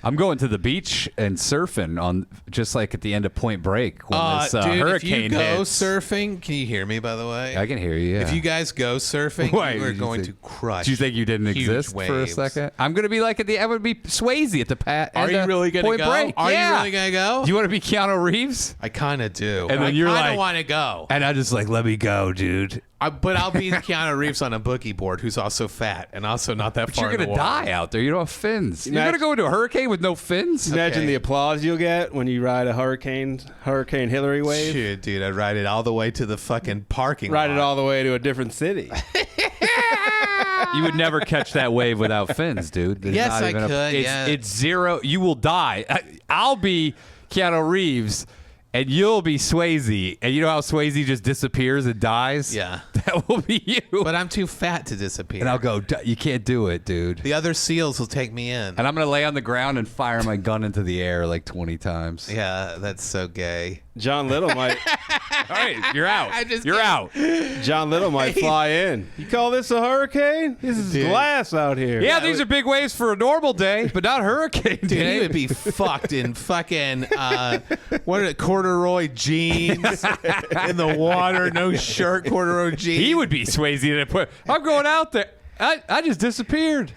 I'm going to the beach and surfing on just like at the end of Point Break when this dude, hurricane if you go hits. surfing, can you hear me, by the way? I can hear you, yeah. If you guys go surfing, Why, you are did going think- to crush. Do you think you didn't huge exist waves. for a second? I'm going to be like I would be Swayze at the Are you really going to Point go? Break. Are Yeah. you really going to go? Do you want to be Keanu Reeves? I kind of do. And then you're I kind like- of want to go. And I just like, let me go, dude. But I'll be Keanu Reeves on a boogie board who's also fat and also not that But far you're in going the to water. die out there. You don't have fins. You're Imagine- going to go into a hurricane with no fins? Imagine Okay. the applause you'll get when you ride a Hurricane Hillary wave. Shit, dude, I'd ride it all the way to the fucking parking lot. Ride it all the way to a different city. You would never catch that wave without fins, dude. There's Yes, not I even could, It's, yeah. it's zero. You will die. I'll be Keanu Reeves, and you'll be Swayze. And you know how Swayze just disappears and dies? Yeah. That will be you. But I'm too fat to disappear. And I'll go, you can't do it, dude. The other SEALs will take me in. And I'm going to lay on the ground and fire my gun into the air like 20 times. Yeah, that's so gay. John Little might All right, you're out. You're out. John Little might fly in. You call this a hurricane? This is Dude. glass out here. Yeah, these are big waves for a normal day, but not hurricane Dude, day. he would be fucked in fucking what are it, corduroy jeans in the water, no shirt, corduroy jeans. He would be Swayze. I'm going out there. I just disappeared.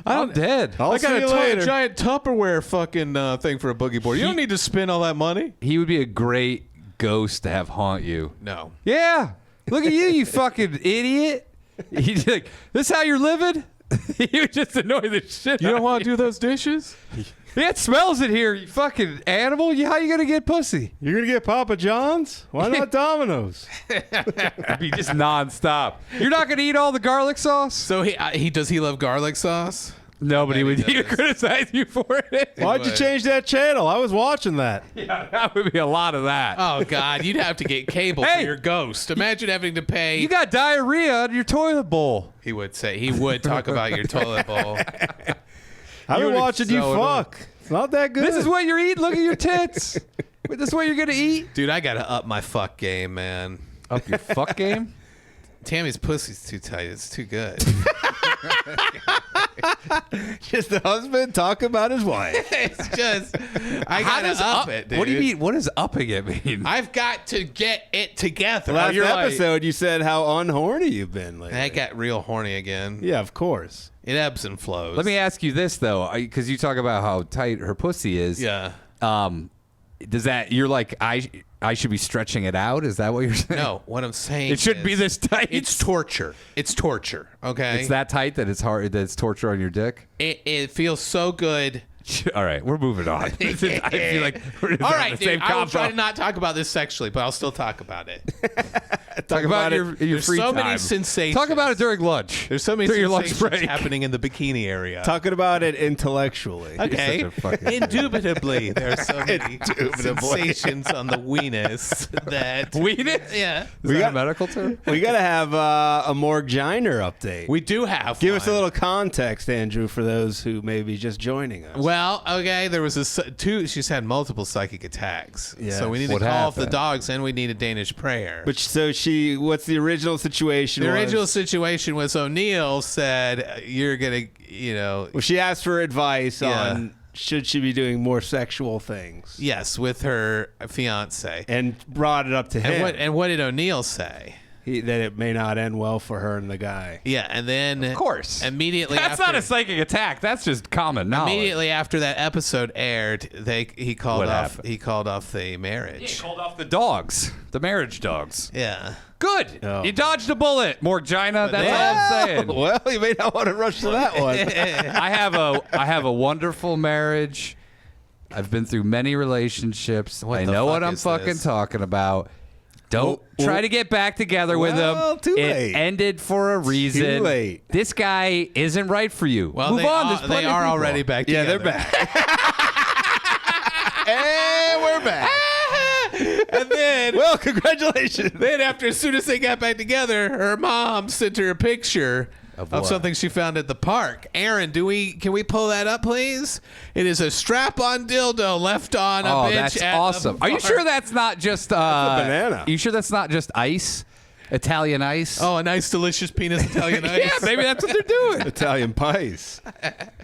I'm dead. I'll I see got you a later. giant Tupperware fucking thing for a boogie board. You don't need to spend all that money. He would be a great ghost to have haunt you. No. Yeah. Look at you, you fucking idiot. He's like, this how you're living? He would just annoy the shit You out don't of want to do those dishes? Yeah, it smells in here, you fucking animal. How you going to get pussy? You're going to get Papa John's? Why not Domino's? It'd be just nonstop. You're not going to eat all the garlic sauce? So does he love garlic sauce? No, but he would he does. criticize you for it. Why'd you would. change that channel? I was watching that. Yeah, that would be a lot of that. Oh God, you'd have to get cable Hey! for your ghost. Imagine having to pay. You got diarrhea out of your toilet bowl. He would talk about your toilet bowl. I've You been would watching so you annoyed. fuck. It's not that good. This is what you're eating? Look at your tits. This is what you're going to eat? Dude, I gotta up my fuck game, man. Up your fuck game? Tammy's pussy's too tight. It's too good. just the husband talking about his wife. It's just I How gotta does up it, dude. What do you mean? What does upping it mean? I've got to get it together. Last You're right. episode, you said how unhorny you've been lately. I got real horny again. Yeah, of course. It ebbs and flows. Let me ask you this though, because you talk about how tight her pussy is. Yeah. Does that you're like I should be stretching it out? Is that what you're saying? No, what I'm saying It shouldn't be is this tight. It's torture. It's torture. Okay. It's that tight that it's hard. That it's torture on your dick. It feels so good. All right, we're moving on. I feel like we're All right, the dude. same I will try combo. to not talk about this sexually, but I'll still talk about it. Talk about your There's free so time. many sensations. Talk about it during lunch. There's so many during your lunch sensations break. happening in the bikini area. Talking about it intellectually. Okay. You're such a fucking Indubitably, there are so many sensations on the weenus that Weenus? Yeah, Is We that got- a medical term? We got to have a morgue giner update. we do have. Give us a one. little context, Andrew, for those who may be just joining us. Well, okay, there was she's had multiple psychic attacks. Yes. So we need to What call off the happened? dogs and we need a Danish prayer. But so what's the original situation? the was? original situation was O'Neill said, you're going to, Well, she asked for advice Yeah. on should she be doing more sexual things, yes, with her fiance. and brought it up to him And what did O'Neill say? that it may not end well for her and the guy. Yeah, and then Of course. immediately That's after, not a psychic attack. That's just common knowledge. immediately after that episode aired, he called What off happened? he called off the He marriage. called off the dogs, the marriage dogs. Yeah. Good. Oh. You dodged a bullet, Morgina. That's all I'm saying. Well, you may not want to rush to that one. I have a wonderful marriage. I've been through many relationships. What I the know what fuck I'm is fucking this? talking about. Don't try to get back together with Well, him. too It late. ended for a reason. Too late. This guy isn't right for you. Well, Move they on. are, There's plenty they of are people. already back Yeah, together. they're back. And we're back. And then Well, congratulations. Then as soon as they got back together, her mom sent her a picture Of of what? something she found at the park. Aaron, can we pull that up, please? It is a strap-on dildo left on a Oh, bench that's at awesome. the Are you park. sure that's not just a banana. You sure that's not just ice? Italian ice. Oh, a nice, delicious penis Italian ice. Yeah, maybe that's what they're doing. Italian pies.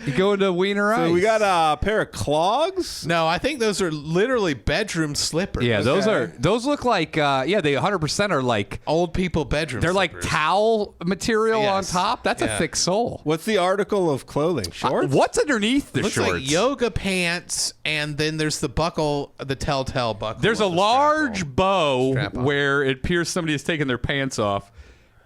You go into Wiener ice. So we got a pair of clogs. No, I think those are literally bedroom slippers. Yeah, those look like they 100% are like old people bedroom they're slippers. like towel material on Yes. top. That's a Yeah. thick sole. What's the article of clothing? Shorts? What's underneath the Looks shorts? like yoga pants, and then there's the buckle, the telltale buckle. There's a with the large strap bow Strap on. where it appears somebody has taken their pants off,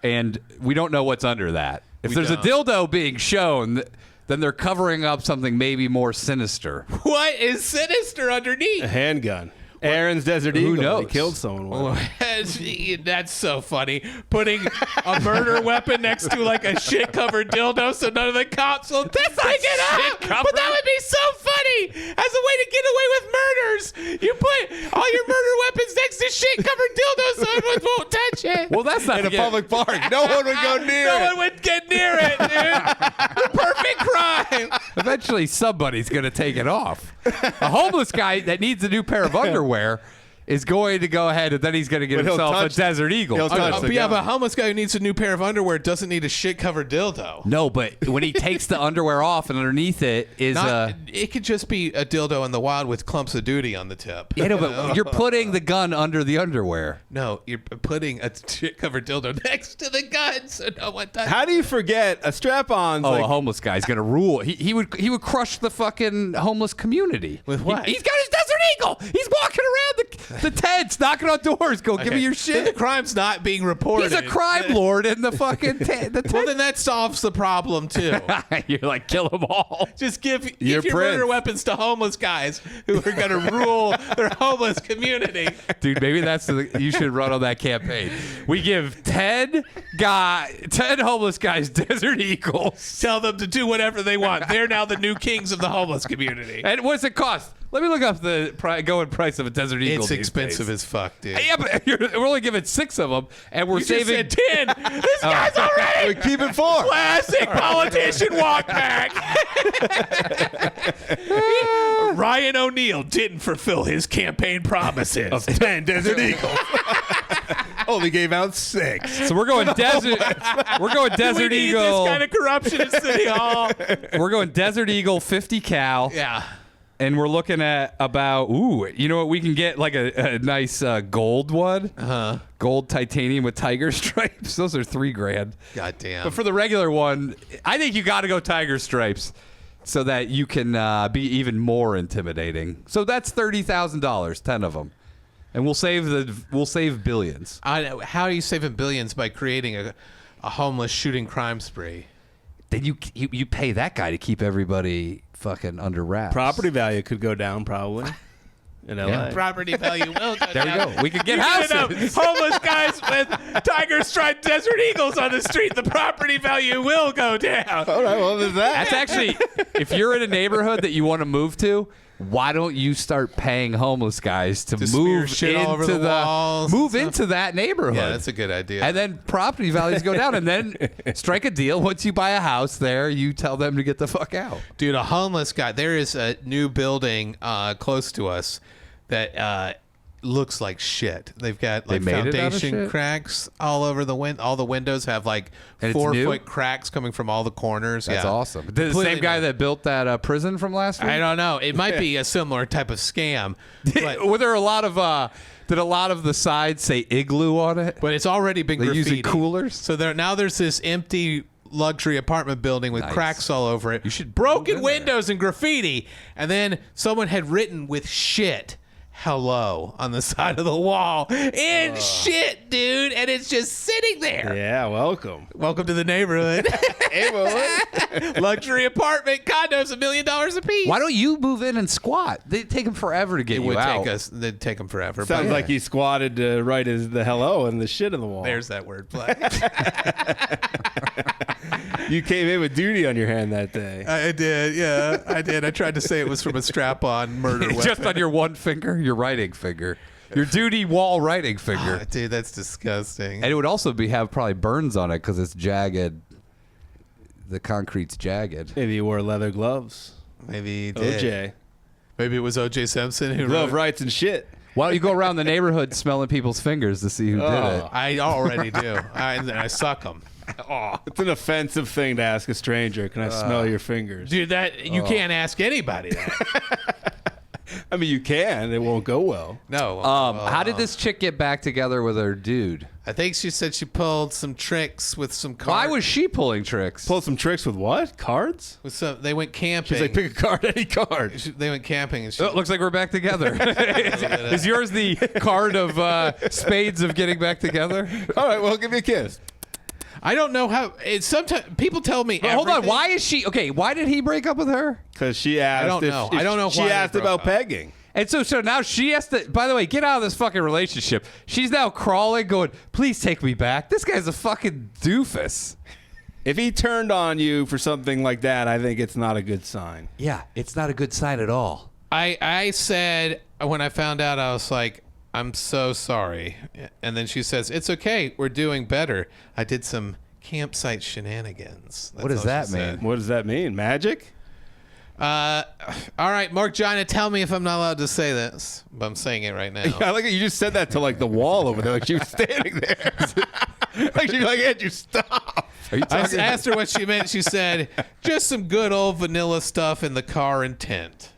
and we don't know what's under that. If We there's don't. a dildo being shown, then they're covering up something maybe more sinister. on. What is sinister underneath? A handgun. Aaron's Desert Who Eagle. knows? He killed someone with it. That's so funny. Putting a murder weapon next to like a shit-covered dildo so none of the cops will pick it up. But that would be so funny. As a way to get away with murders, you put all your murder weapons next to shit-covered dildos so everyone won't touch it. Well, that's not In a the- public park. No one would go near No it. one would get near it, dude. The perfect crime. Eventually, somebody's going to take it off. A homeless guy that needs a new pair of underwear is going to go ahead, and then he's going to get But he'll himself touch- a Desert Eagle. he'll touch the Yeah, gun. but a homeless guy who needs a new pair of underwear doesn't need a shit-covered dildo. No, but when he takes the underwear off and underneath it is It could just be a dildo in the wild with clumps of duty on the tip. yeah, no, but you're putting the gun under the underwear. No, you're putting a shit-covered dildo next to the gun so no one touches. How do you forget a strap-on? Oh, a homeless guy's gonna rule. He would crush the fucking homeless community. With what? He's got his Desert Eagle. He's walking around the tents, knocking on doors. Go give me your The shit. crime's not being reported. He's a crime lord in the fucking tent. The Well, tent. then that solves the problem too. You're like, kill them all. Just give Your your murder prince. weapons to homeless guys who are going to rule their homeless community. Dude, maybe you should run on that campaign. We give 10 homeless guys Desert Eagles. Tell them to do whatever they want. They're now the new kings of the homeless community. And what's it cost? Let me look up the going price of a Desert Eagle. It's these expensive days. as fuck, dude. Yeah, but we're only giving 6 of them, and we're You just saving said 10. This guy's already We keep it 4. classic politician walk back. Ryan O'Neill didn't fulfill his campaign promises. Of 10 Desert Eagles. Only gave out 6. So we're going desert. We're going we Desert need Eagle. this kind of corruption in City Hall. We're going Desert Eagle 50 cal, Yeah. and we're looking at about you know what, we can get like a nice gold one. Gold titanium with tiger stripes. Those are $3,000. God damn. But for the regular one, I think you got to go tiger stripes so that you can be even more intimidating. So that's $30,000, 10 of them, and we'll save billions. How are you saving billions by creating a homeless shooting crime spree? Then you pay that guy to keep everybody fucking under wraps. Property value could go down probably in LA. Yeah. Property value will go There you down. go. We could get You houses. enough homeless guys with tiger striped Desert Eagles on the street. The property value will go down. All right, well, there's that. That's actually, if you're in a neighborhood that you want to move to, why don't you start paying homeless guys to smear move shit into all over the walls and move stuff? into that neighborhood? Yeah, that's a good idea. And then property values go down, and then strike a deal. Once you buy a house there, you tell them to get the fuck out. Dude, a homeless guy. There is a new building close to us that looks like shit. They've got like made it out of foundation shit? cracks all over the all the windows have like And it's 4 new? foot cracks coming from all the corners. That's Yeah. awesome. The Completely same guy new. that built that prison from last week. I don't know. It might be a similar type of scam. But, Were there a lot of did a lot of the sides say igloo on it? but it's already been They graffiti. using coolers? So there's this empty luxury apartment building with Nice. cracks all over it. You should broken move in there. windows and graffiti, and then someone had written with shit "hello" on the side of the wall in shit, dude, and it's just sitting there. Yeah, welcome. Welcome to the neighborhood. Hey, well, Luxury apartment condos, $1 million a piece. Why don't you move in and squat? They take them forever to get It you would out. they'd take them forever. sounds but like he squatted to write the hello and the shit on the wall. there's that wordplay. You came in with duty on your hand that day. I did, yeah, I did. I tried to say it was from a strap-on murder weapon. Just on your one finger, your writing finger, your duty wall writing finger, Oh, dude, that's disgusting. and it would also have probably burns on it because it's jagged. The concrete's jagged. Maybe you wore leather gloves. Maybe he did. OJ. Maybe it was O.J. Simpson who Glove wrote. writes and shit. Why don't you go around the neighborhood smelling people's fingers to see who did it? I already do. I suck them. Oh, it's an offensive thing to ask a stranger. Can I smell your fingers? Dude, that you can't ask anybody that. I mean, you can. It won't go well. No. How did this chick get back together with her dude? I think she said she pulled some tricks with some cards. Why was she pulling tricks? Pull some tricks with what? Cards? They went camping. She's like, pick a card, any card. They went camping. And she, Oh, it looks like we're back together. Is yours the card of spades of getting back together? All right, well, give me a kiss. I don't know how. It's sometimes people tell me. Hold on. Why is she okay? Why did he break up with her? Because she asked. I don't know. I don't know She why they asked broke about up. pegging. And so now she has to. By the way, get out of this fucking relationship. She's now crawling, going, "Please take me back." This guy's a fucking doofus. If he turned on you for something like that, I think it's not a good sign. Yeah, it's not a good sign at all. I said when I found out, I was like, I'm so sorry. And then she says, it's okay. We're doing better. I did some campsite shenanigans. That's What does all that she mean? said. What does that mean? Magic? All right, Mark Gina, tell me if I'm not allowed to say this, but I'm saying it right now. I like it. You just said that to like the wall over there, like she was standing there. Like she's like, Andrew, stop. Are you I talking? asked her what she meant. She said, just some good old vanilla stuff in the car and tent.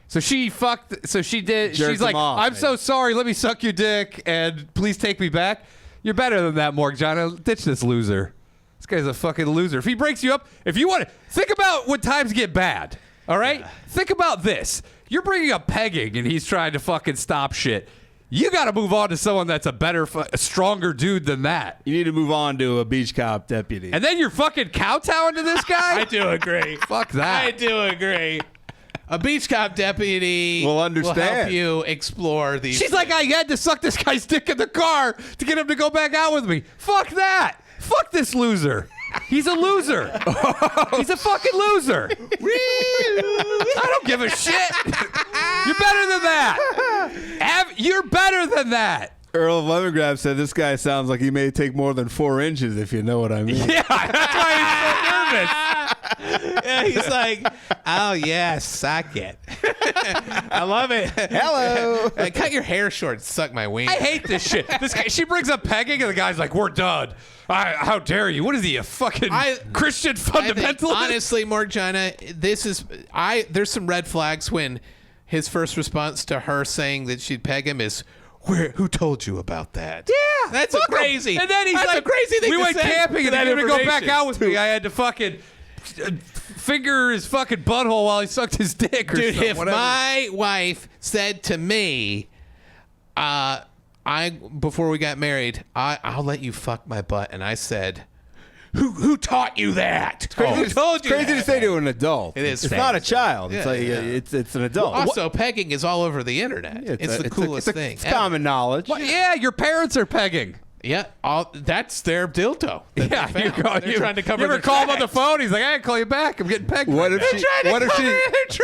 So she fucked. So she did. Jerked She's like, him off, I'm maybe. so sorry. Let me suck your dick and please take me back. You're better than that, Morgue John. Ditch this loser. This guy's a fucking loser. If he breaks you up, if you want to think about when times get bad. All right, think about this. You're bringing up pegging, and he's trying to fucking stop shit. You got to move on to someone that's a better, a stronger dude than that. You need to move on to a beach cop deputy. And then you're fucking kowtowing to this guy. I do agree. Fuck that. I do agree. A beach cop deputy Will understand. will help you explore these. She's like, I had to suck this guy's dick in the car to get him to go back out with me. Fuck that. Fuck this loser. He's a loser. He's a fucking loser. I don't give a shit. You're better than that. You're better than that. Earl of Lemongrab said this guy sounds like he may take more than 4 inches, if you know what I mean. Yeah, that's why he's so nervous. Yeah, he's like, oh yeah, suck it. I love it. Hello. Cut your hair short. Suck my wing. I hate this shit. This guy, she brings up pegging, and the guy's like, "We're done." How dare you? What is he, a fucking Christian I think, fundamentalist? honestly, Mark Gina, there's some red flags when his first response to her saying that she'd peg him is, who told you about that? Yeah, That's fuck him. crazy. And then he's That's like, a crazy thing we to went say camping, and that then to go back information. out with me. I had to fucking finger his fucking butthole while he sucked his dick. Or Dude, something, if whatever. my wife said to me, before we got married, I'll let you fuck my butt, and I said, who taught you that? Who told you Crazy that? to say to an adult. It is It's not a crazy. child. It's Yeah, like yeah. it's an adult. Also, pegging is all over the internet. It's the coolest thing. It's common knowledge. Well, yeah, your parents are pegging. Yeah, that's their dildo. that Yeah, they found. They're trying to cover. You ever their call him on the tracks. phone? He's like, I can't call you back. I'm getting pegged. What if right she? trying to What if cover she? their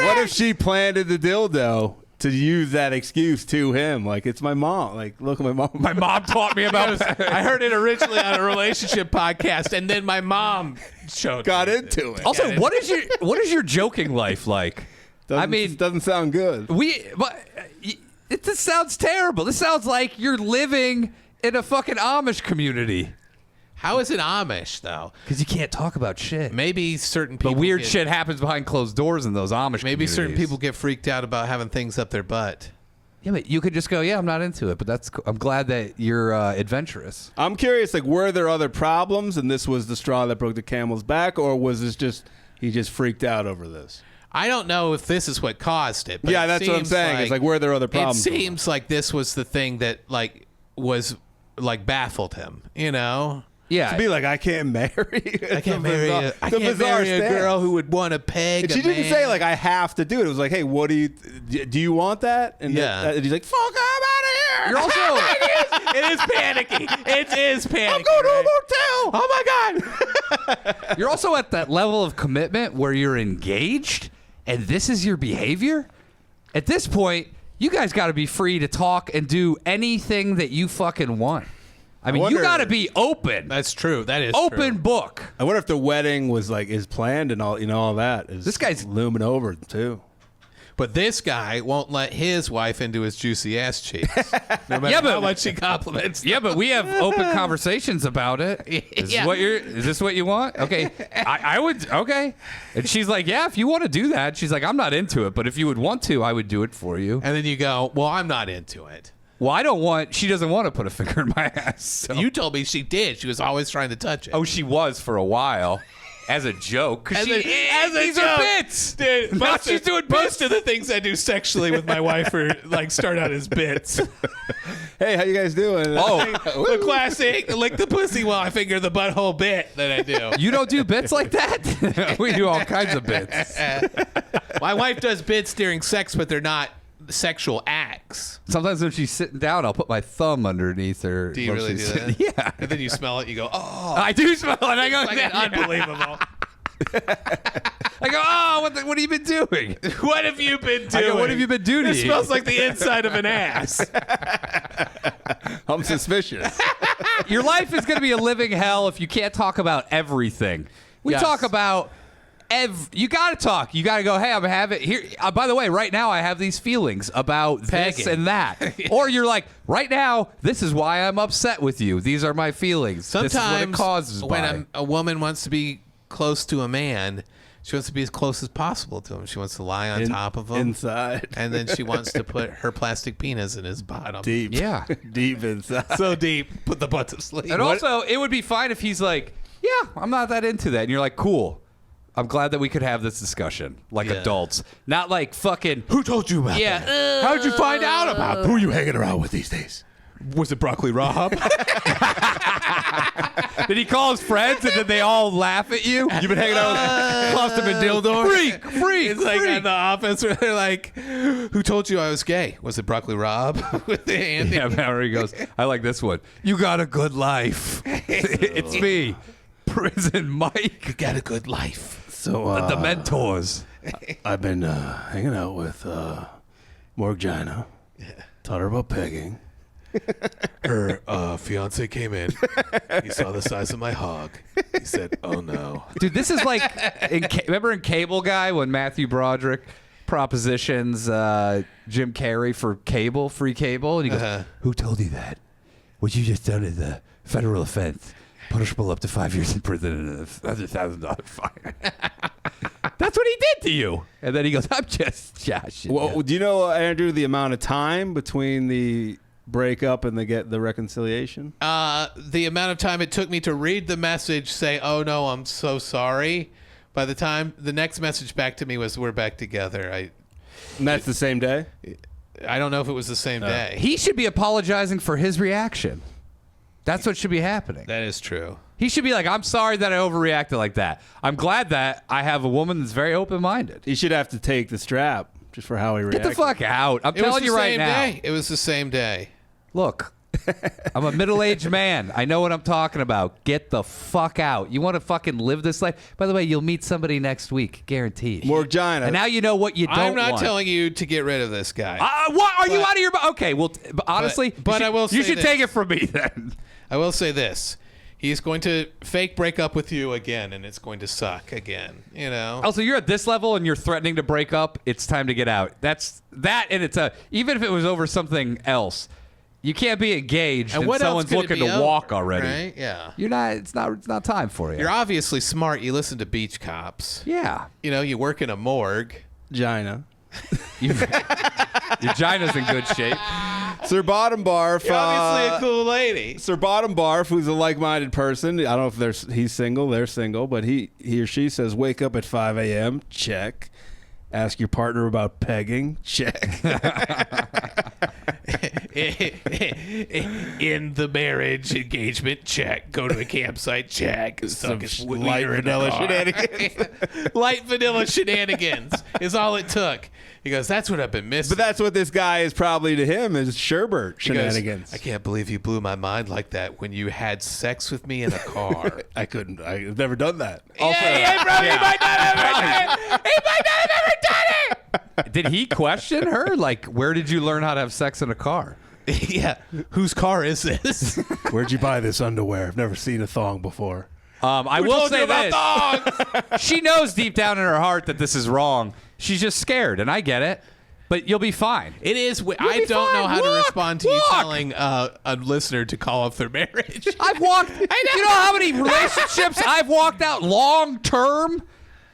What if tracks. she planted the dildo to use that excuse to him? Like, it's my mom. Like, look at my mom. now. My mom taught me about. I heard it originally on a relationship podcast, and then my mom showed got me. into it. Also, what is your joking life like? I mean, it doesn't sound good. This sounds terrible. This sounds like you're living in a fucking Amish community. How is it Amish though? Because you can't talk about shit. Maybe certain people. But weird get- shit happens behind closed doors in those Amish Maybe certain communities. people get freaked out about having things up their butt. Yeah, but you could just go, yeah, I'm not into it. But I'm glad that you're adventurous. I'm curious. Like, were there other problems, and this was the straw that broke the camel's back, or was this just he just freaked out over this? I don't know if this is what caused it. But Yeah, it that's what I'm seems saying. It's like, were there other problems? It seems like this was the thing that was baffled him. You know. Yeah. To be like, I can't marry. I can't marry a girl who would want to peg. And she didn't say like I have to do it. It was like, hey, what do you want that? And Yeah. and he's like, fuck, I'm out of here. You're also It is panicky. It is panicky. I'm going to a motel. Oh my god. you're also at that level of commitment where you're engaged, and this is your behavior. At this point, you guys got to be free to talk and do anything that you fucking want. I mean, you wonder- got to be open. That's true. That is Open true. book. I wonder if the wedding was like is planned and all, all that is This guy's- looming over too. But this guy won't let his wife into his juicy ass cheeks. No matter how much she compliments. Yeah, but we have open conversations about it. Is this what you want? Okay. I would, okay. And she's like, yeah, if you want to do that. She's like, I'm not into it, but if you would want to, I would do it for you. And then you go, well, I'm not into it. Well, she doesn't want to put a finger in my ass. So. You told me she did. She was always trying to touch it. Oh, she was for a while. As a joke. These are bits. Dude, she's doing bits. Most of the things I do sexually with my wife are like start out as bits. Hey, how you guys doing? The classic, lick the pussy while I finger the butthole bit that I do. You don't do bits like that? We do all kinds of bits. My wife does bits during sex, but they're not sexual acts. Sometimes when she's sitting down, I'll put my thumb underneath her. Do you really do that? Yeah. And then you smell it, you go, oh. I do smell it. I go, Like unbelievable. I go, oh, what have you been doing? What have you been doing? I go, what have you been doing? It smells like the inside of an ass. I'm suspicious. Your life is going to be a living hell if you can't talk about everything. We talk about you got to talk. You got to go, hey, I'm having here. By the way, right now I have these feelings about this and that. Or you're like, right now, this is why I'm upset with you. These are my feelings. Sometimes this is what it causes when a woman wants to be close to a man, she wants to be as close as possible to him. She wants to lie on top of him. Inside. And then she wants to put her plastic penis in his bottom. Deep. Yeah. Deep inside. So deep. Put the butt to sleep. And also, it would be fine if he's like, yeah, I'm not that into that. And you're like, cool. I'm glad that we could have this discussion like adults. Not like fucking, Who told you about that? How'd you find out about Who are you hanging around with these days? Was it Broccoli Rob? did he call his friends and then they all laugh at you? You've been hanging out with Cluster and Dildor? Freak. It's like in the office where they're like, who told you I was gay? Was it Broccoli Rob? With the Andy? Yeah, man, he goes, I like this one. You got a good life. It's me. Prison Mike. You got a good life. So, the mentors. I've been hanging out with Morgue Gina. Taught her about pegging. Her fiance came in. He saw the size of my hog. He said, oh no. Dude, this is like, remember in Cable Guy when Matthew Broderick propositions Jim Carrey for free cable? And he goes, who told you that? What you just done is a federal offense. Punishable up to 5 years in prison and a $100,000 fine. That's what he did to you. And then he goes, I'm just joshing. Well, do you know, Andrew, the amount of time between the breakup and the reconciliation? The amount of time it took me to read the message, say, oh no, I'm so sorry. By the time the next message back to me was, we're back together. And that's the same day? I don't know if it was the same day. He should be apologizing for his reaction. That's what should be happening. That is true. He should be like, I'm sorry that I overreacted like that. I'm glad that I have a woman that's very open-minded. He should have to take the strap just for how he reacted. Get the fuck out. I'm telling you right now. It was the same day. Look, I'm a middle-aged man. I know what I'm talking about. Get the fuck out. You want to fucking live this life? By the way, you'll meet somebody next week, guaranteed. Morgue Gina. And now you know what you don't want. I'm not telling you to get rid of this guy. What? Are you out of your... Okay, well, honestly, but I will say you should this. take it from me then. I will say this. He's going to fake break up with you again, and it's going to suck again. You know. Also, you're at this level and you're threatening to break up. It's time to get out. That's that, and it's even if it was over something else, you can't be engaged and someone's looking to walk already. Right? Yeah. You're not. It's not time for you. You're obviously smart. You listen to Beach Cops. Yeah. You know, you work in a morgue. Gina. Your vagina's in good shape. Sir Bottom Barf. You're obviously a cool lady. Sir Bottom Barf, who's a like-minded person. I don't know if he's single. They're single, but he or she says, "Wake up at 5 a.m." Check. Ask your partner about pegging. Check. In the marriage engagement, check. Go to the campsite, check. Some light vanilla shenanigans. Light vanilla shenanigans is all it took. He goes, that's what I've been missing. But that's what this guy is probably to him, is Sherbert shenanigans. He goes, I can't believe you blew my mind like that when you had sex with me in a car. I've never done that. Also, he might not have ever done it. Did he question her? Like, where did you learn how to have sex in a car? Yeah. Whose car is this? Where'd you buy this underwear? I've never seen a thong before. I will say this. She knows deep down in her heart that this is wrong. She's just scared, and I get it. But you'll be fine. It is. I don't know how to respond to you telling a listener to call off their marriage. I've walked. You know how many relationships I've walked out long term?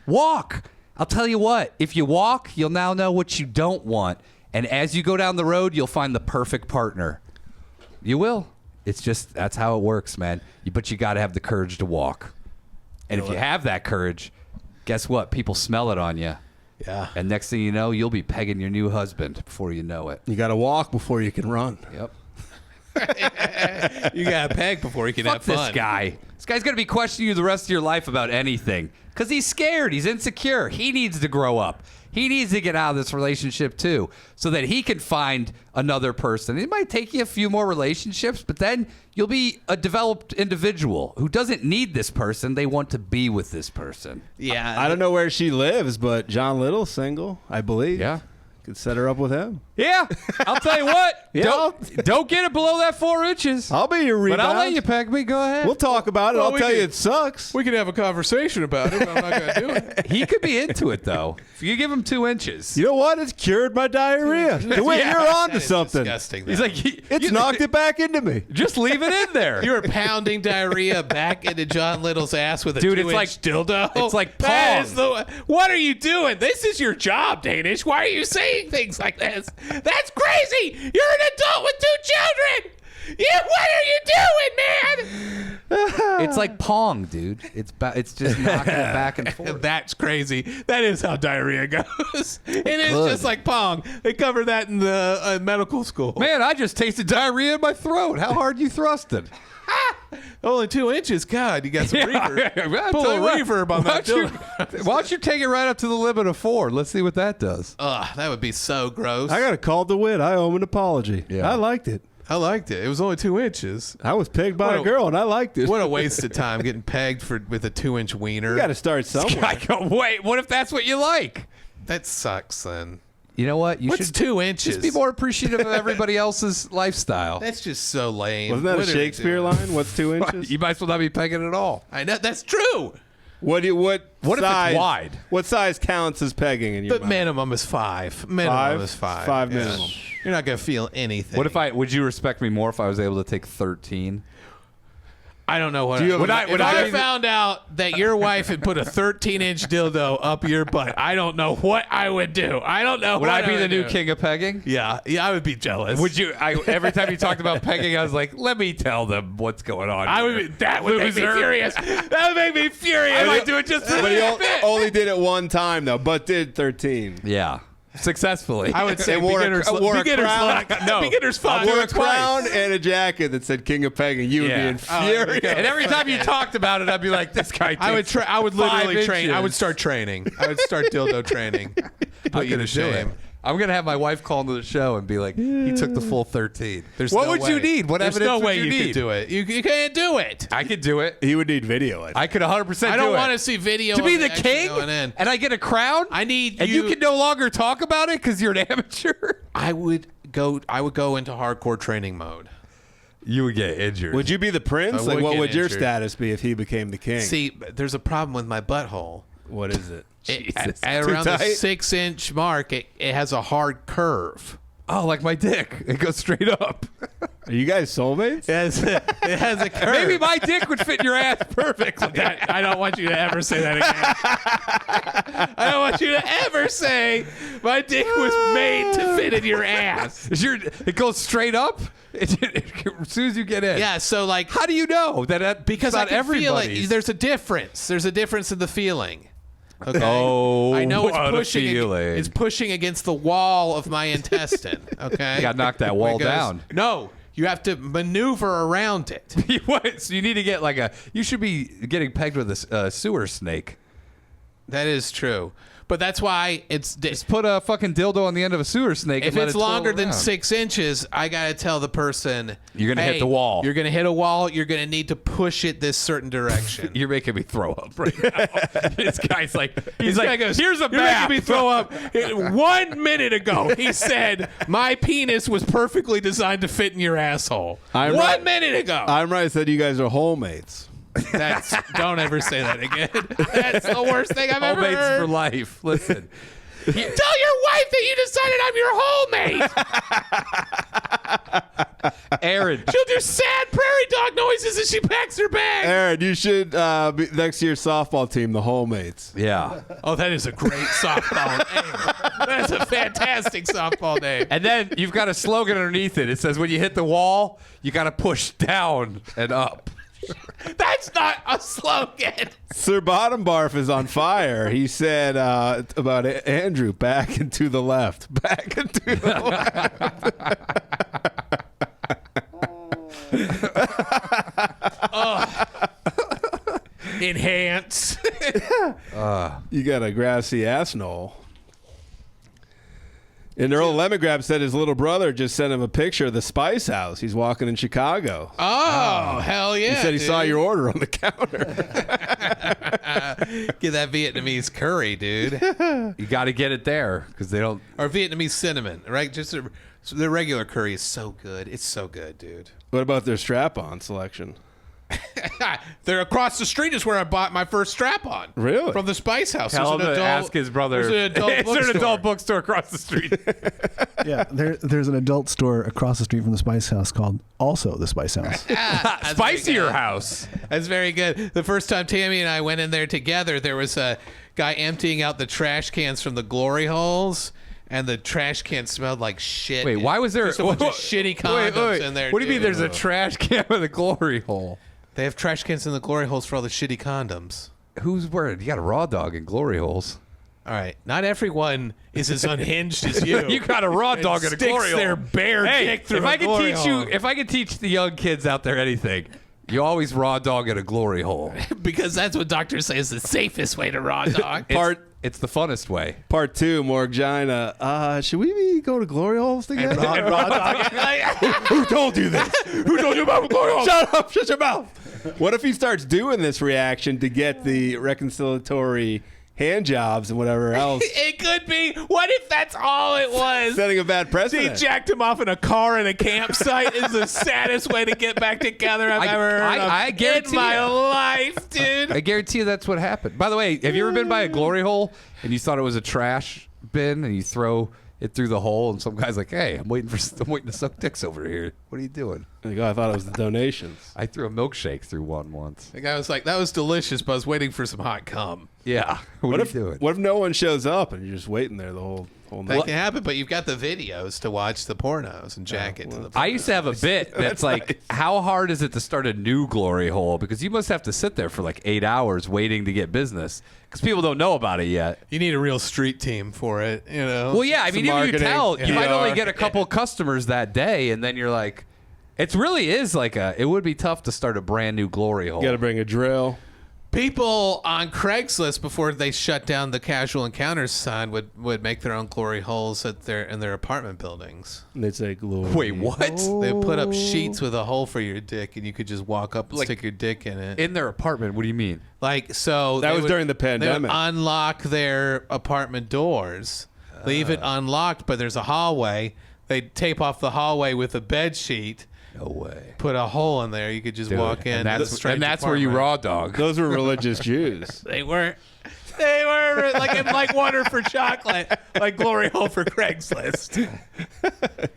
Walk. I'll tell you what. If you walk, you'll now know what you don't want. And as you go down the road, you'll find the perfect partner. You will. It's just, that's how it works, man. But you got to have the courage to walk. And if you have that courage, guess what? People smell it on you. Yeah. And next thing you know, you'll be pegging your new husband before you know it. You got to walk before you can run. Yep. You got to peg before you can have fun. This guy. This guy's going to be questioning you the rest of your life about anything because he's scared. He's insecure. He needs to grow up. He needs to get out of this relationship too so that he can find another person. It might take you a few more relationships, but then you'll be a developed individual who doesn't need this person. They want to be with this person. Yeah. I don't know where she lives, but John Little's single, I believe. Yeah. Could set her up with him. Yeah. I'll tell you what. Yeah. Don't get it below that 4 inches. I'll be your rebound. But I'll let you peg me. Go ahead. We'll talk about it. Well, I'll tell you it sucks. We could have a conversation about it, but I'm not going to do it. He could be into it, though. If you give him 2 inches. You know what? It's cured my diarrhea. Wait, Yeah. you're on to That is something. disgusting. He's like, It's knocked it back into me. just leave it in there. You were pounding diarrhea back into John Little's ass with a Dude, it's 2-inch like- dildo. it's like That Pong. is what are you doing? This is your job, Danish. Why are you saying things like this? That's crazy. You're an adult with 2 children. Yeah, what are you doing, man? It's like Pong, dude. It's just knocking it back and forth. That's crazy. That is how diarrhea goes. It is Good. just like Pong. They cover that in the medical school. Man, I just tasted diarrhea in my throat. How hard you thrusted? Only 2 inches. God, you got some reverb. Pull a reverb on that dildo. Why don't you take it right up to the limit of 4? Let's see what that does. Ugh, that would be so gross. I got a call to win. I owe him an apology. Yeah. I liked it. I liked it. It was only 2 inches. I was pegged by What a a- girl, and I liked it. What a waste of time getting pegged with a 2-inch wiener. You got to start somewhere. I go, wait, what if that's what you like? That sucks, then. You know what? You What's should 2 inches? just be more appreciative of everybody else's lifestyle. That's just so lame. Wasn't that What a are we Shakespeare doing? line? What's 2 inches? You might as well not be pegging at all. I know that's true. What if it's size, wide? What size counts as pegging in your The mind? minimum is 5. Minimum is 5. 5 Yeah. minimum. You're not gonna feel anything. Would you respect me more if I was able to take 13? I don't know what. Do you have Would a- I, would if I I- found out that your wife had put a 13-inch dildo up your butt, I don't know what I would do. I don't know. Would what I be the would new do. king of pegging? Yeah, I would be jealous. Would you? Every time you talked about pegging, I was like, "Let me tell them what's going on." I would. here. That would make me Loser. furious. That would make me furious. I might do it just for But he the only did it one time, though, but did 13. Yeah, successfully. I would say And wore a- beginner's, wore a beginner's crown. luck. No, beginner's I fun. wore Do a it twice. crown and a jacket that said King of Pegging. You would Yeah. be infuriated. And every time you talked about it, I'd be like, "This guy." I would. takes I would 5 literally train. I would inches. start training. I would start dildo training. Put you to gonna do it. shame. I'm gonna have my wife call into the show and be like, "He took the full 13." There's what no would you way. need? What There's evidence no would way you you need? could do it. You can't do it. I could do it. He would need video. I could 100% I do don't it. want to see video To be of the it actually king, going in. and I get a crown. I need and you can no longer talk about it because you're an amateur. I would go into hardcore training mode. You would get injured. Would you be the prince? I Like, would what get would your injured. status be if he became the king? See, there's a problem with my butthole. What is it? At Too around the tight? 6-inch mark, it has a hard curve. Oh, like my dick. It goes straight up. Are you guys soulmates? It has a curve. Maybe my dick would fit in your ass perfectly. I don't want you to ever say that again. I don't want you to ever say my dick was made to fit in your ass. It goes straight up as soon as you get in. Yeah, so like How do you know that? because not I can feel it. everybody's? There's a difference. There's a difference in the feeling. Okay. Oh, I know what a it's pushing. feeling. It's pushing against the wall of my intestine. Okay. You gotta knock that wall down. No, you have to maneuver around it. What? So you need to get like you should be getting pegged with a sewer snake. That is true, but that's why Just put a fucking dildo on the end of a sewer snake. if and let it's it twirl longer than around. 6 inches, I gotta tell the person You're gonna hit "Hey, the wall." You're gonna hit a wall. You're gonna need to push it this certain direction. You're making me throw up right now. This guy's like, This guy goes, here's a You're map. making me throw up. 1 minute ago, he said my penis was perfectly designed to fit in your asshole. I'm 1 right. minute ago. I'm right. I said you guys are wholemates. Don't ever say that again. That's the worst thing I've ever Homemates heard. for life. Listen, Tell your wife that you decided I'm your whole mate. Aaron. She'll do sad prairie dog noises as she packs her bag. Aaron, you should be next to your softball team, the whole mates. Yeah. Oh, that is a great softball name. That's a fantastic softball name. And then you've got a slogan underneath it. It says, when you hit the wall, you got to push down and up. That's not a slogan. Sir Bottom Barf is on fire. He said about Andrew, back and to the left. Back and to the left. Enhance. You got a grassy ass knoll. And Earl Lemongrab said his little brother just sent him a picture of the Spice House. He's walking in Chicago. Oh, hell yeah. He said he dude. saw your order on the counter. Get that Vietnamese curry, dude. You got to get it there because they don't. Or Vietnamese cinnamon, right? The regular curry is so good. It's so good, dude. What about their strap-on selection? They're across the street is where I bought my first strap-on. Really? From the Spice House. Tell him to ask his brother. There's an adult Is there an bookstore. adult bookstore across the street? Yeah, there's an adult store across the street from the Spice House called also the Spice House. That's Spicier very good. House. That's very good. The first time Tammy and I went in there together, there was a guy emptying out the trash cans from the glory holes, and the trash can smelled like shit. Wait, why was there Just a bunch of shitty condoms in there? What do you mean dude. there's a trash can with a glory hole? They have trash cans in the glory holes for all the shitty condoms. Who's wearing? You got a raw dog in glory holes. All right, not everyone is as unhinged as you. You got a raw dog in a Sticks glory hole. their bare dick through if a I could glory teach hole. you, if I could teach the young kids out there anything, you always raw dog in a glory hole. Because that's what doctors say is the safest way to raw dog. It's the funnest way. Part 2, Morgina. Should we be going to glory holes together? Who told you this? Who told you about glory holes? Shut up! Shut your mouth! What if he starts doing this reaction to get the reconciliatory hand jobs and whatever else? It could be. What if that's all it was? Setting a bad He precedent. jacked him off in a car in a campsite is the saddest way to get back together I've ever heard of I guarantee in my you. life, dude. I guarantee you that's what happened. By the way, have you ever been by a glory hole and you thought it was a trash bin and you throw it through the hole and some guy's like, "Hey, I'm waiting to suck dicks over here. What are you doing?" Like, oh, I thought it was the donations. I threw a milkshake through one once. The guy was like, "That was delicious, but I was waiting for some hot cum." Yeah. What are you doing? What if no one shows up and you're just waiting there the whole That night? can happen, but you've got the videos to watch the pornos and jack it to the. I used to have a bit that's like, how hard is it to start a new glory hole? Because you must have to sit there for like 8 hours waiting to get business because people don't know about it yet. You need a real street team for it, you know. Well, yeah, I mean, Some even you marketing, tell, you might PR. only get a couple customers that day, and then you're like, it really is like it would be tough to start a brand new glory hole. You got to bring a drill. People on Craigslist before they shut down the casual encounters sign would make their own glory holes in their apartment buildings. And they'd say glory. Wait, what? They put up sheets with a hole for your dick, and you could just walk up and Like, stick your dick in it. In their apartment? What do you mean? Like, so That they was during the They would pandemic. unlock their apartment doors, leave it unlocked, but there's a hallway. They'd tape off the hallway with a bed sheet, No way. put a hole in there. You could just walk in. And to the that's, strange where you apartment. raw dog. Those were religious Jews. They were like water for chocolate, like glory hole for Craigslist.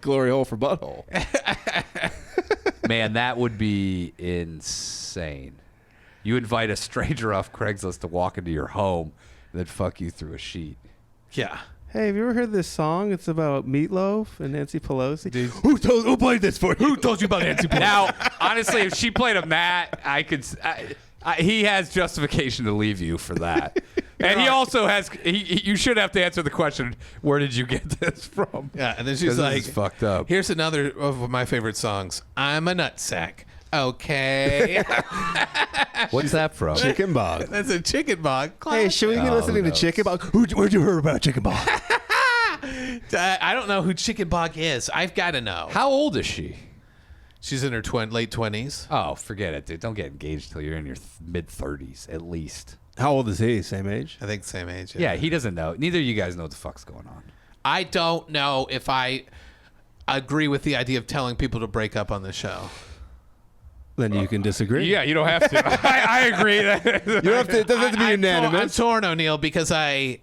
Glory hole for butthole. Man, that would be insane. You invite a stranger off Craigslist to walk into your home and then fuck you through a sheet. Yeah. Hey, have you ever heard this song? It's about Meatloaf and Nancy Pelosi. Who played this for you? Who told you about Nancy Pelosi? Now, honestly, if she played him that, he has justification to leave you for that. And he also has. You should have to answer the question: where did you get this from? Yeah, and then 'Cause she's this like, is fucked up. Here's another of my favorite songs. I'm a nutsack. Okay. What's that from? Chicken Bog. That's a chicken bog. Hey, should we be listening to Chicken Bog? Where'd you hear about Chicken Bog? I don't know who Chicken Bog is. I've got to know. How old is she? She's in her late 20s. Oh, forget it, dude. Don't get engaged till you're in your mid 30s, at least. How old is he? Same age? I think same age. Yeah, he doesn't know. Neither of you guys know what the fuck's going on. I don't know if I agree with the idea of telling people to break up on the show. Then you can disagree. Yeah, you don't have to. I agree. You don't have to, it doesn't have to be unanimous. I'm torn, O'Neill, because I